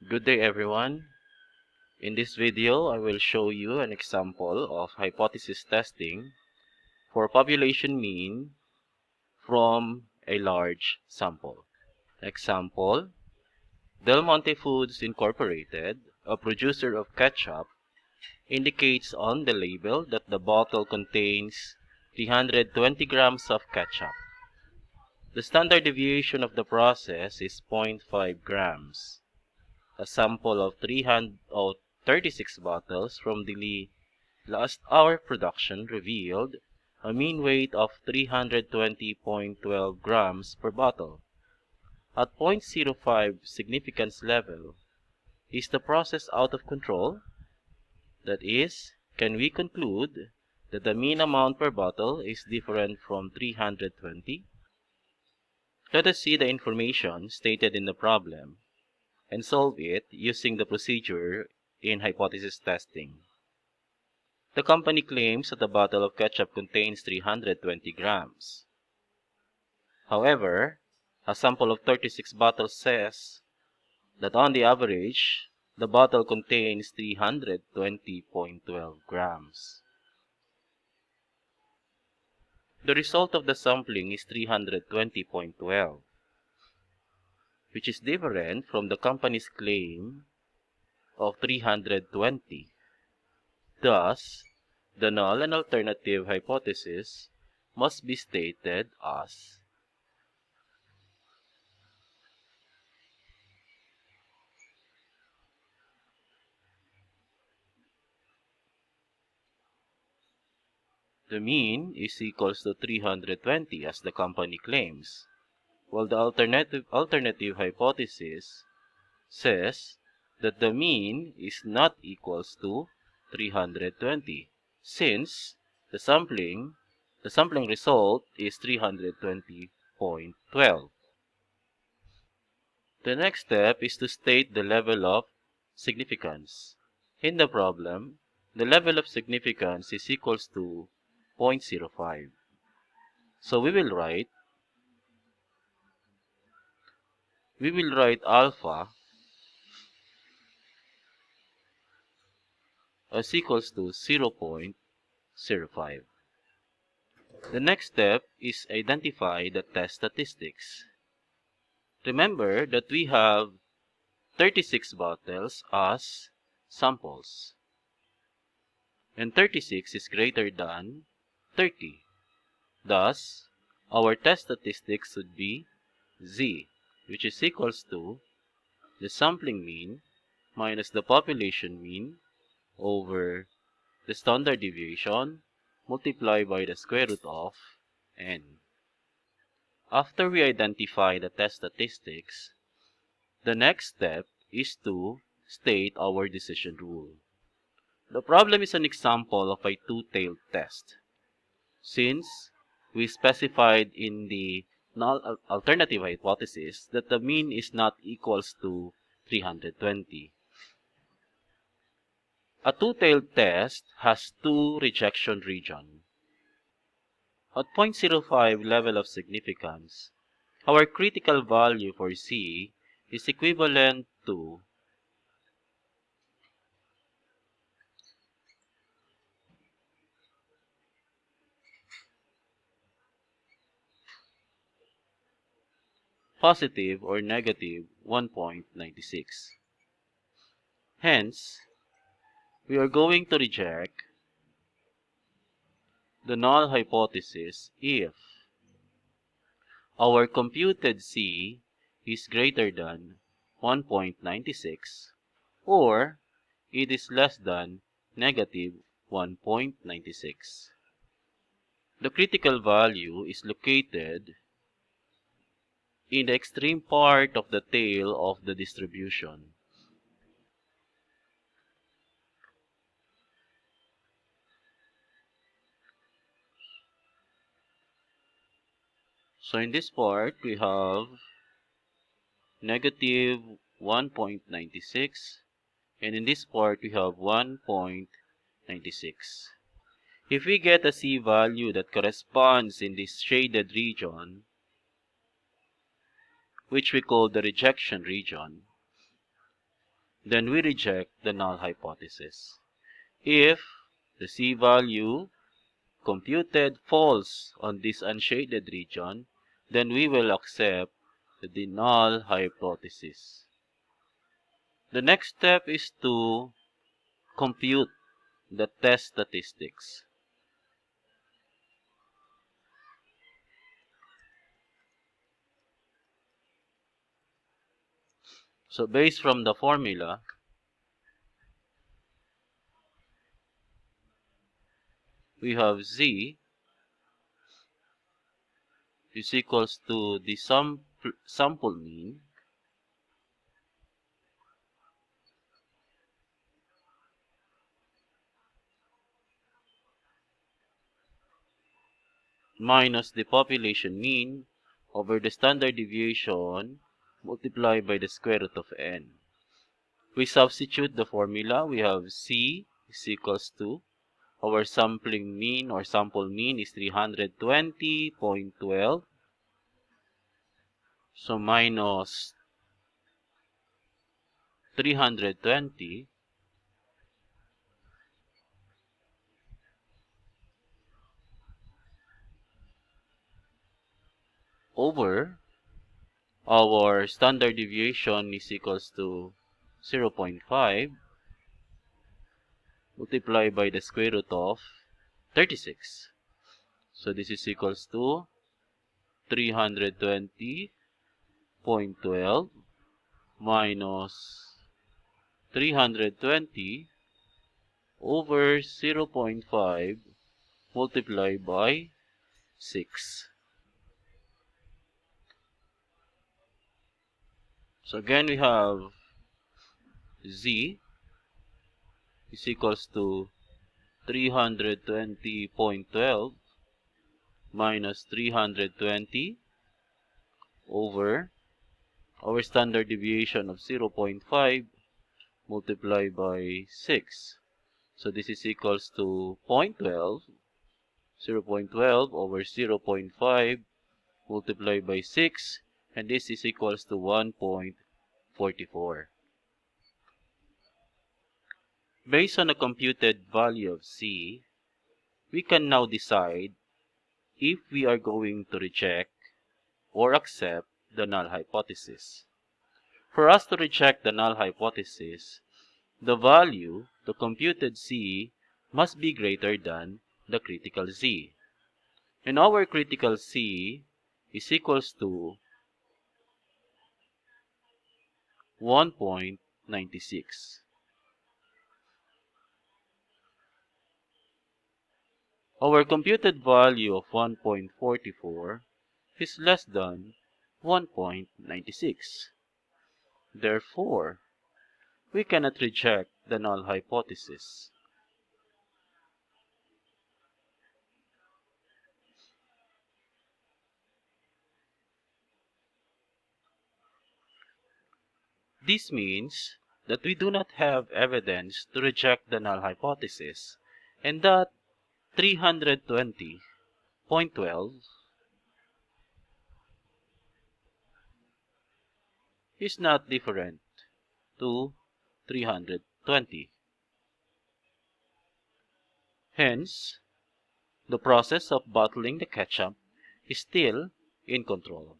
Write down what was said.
Good day everyone. In this video, I will show you an example of hypothesis testing for population mean from a large sample. Example, Del Monte Foods Incorporated, a producer of ketchup, indicates on the label that the bottle contains 320 grams of ketchup. The standard deviation of the process is 0.5 grams. A sample of 36 bottles from the last hour production revealed a mean weight of 320.12 grams per bottle. At 0.05 significance level, is the process out of control? That is, can we conclude that the mean amount per bottle is different from 320? Let us see the information stated in the problem and solve it using the procedure in hypothesis testing. The company claims that a bottle of ketchup contains 320 grams. However, a sample of 36 bottles says that on the average, the bottle contains 320.12 grams. The result of the sampling is 320.12, which is different from the company's claim of 320. Thus, the null and alternative hypothesis must be stated as the mean is equals to 320 as the company claims, while the alternative hypothesis says that the mean is not equals to 320 since the sampling result is 320.12. The next step is to state the level of significance. In the problem, the level of significance is equals to 0.05. So we will write alpha as equals to 0.05. The next step is identify the test statistics. Remember that we have 36 bottles as samples, and 36 is greater than 30. Thus, our test statistics should be Z, which is equals to the sampling mean minus the population mean over the standard deviation multiplied by the square root of n. After we identify the test statistics, the next step is to state our decision rule. The problem is an example of a two-tailed test. Since we specified in the null alternative hypothesis that the mean is not equals to 320. A two-tailed test has two rejection regions. At 0.05 level of significance, our critical value for C is equivalent to positive or negative 1.96. Hence, we are going to reject the null hypothesis if our computed C is greater than 1.96 or it is less than negative 1.96. The critical value is located in the extreme part of the tail of the distribution. So in this part, we have negative 1.96, and in this part, we have 1.96. If we get a C value that corresponds in this shaded region, which we call the rejection region, then we reject the null hypothesis. If the C value computed falls on this unshaded region, then we will accept the null hypothesis. The next step is to compute the test statistics. So based from the formula, we have Z is equals to the sample mean minus the population mean over the standard deviation multiplied by the square root of n. We substitute the formula. We have C is equals to our sampling mean or sample mean is 320.12. So minus 320 over our standard deviation is equals to 0.5 multiplied by the square root of 36. So this is equals to 320.12 minus 320 over 0.5 multiplied by 6. So again we have Z is equals to 320.12 minus 320 over our standard deviation of 0.5 multiplied by 6. So this is equals to 0.12, 0.12 over 0.5 multiplied by 6, and this is equals to 1.44. Based on the computed value of C, we can now decide if we are going to reject or accept the null hypothesis. For us to reject the null hypothesis, the value, the computed Z, must be greater than the critical Z. And our critical Z is equals to 1.96. Our computed value of 1.44 is less than 1.96. Therefore, we cannot reject the null hypothesis. This means that we do not have evidence to reject the null hypothesis, and that 320.12 is not different to 320. Hence, the process of bottling the ketchup is still in control.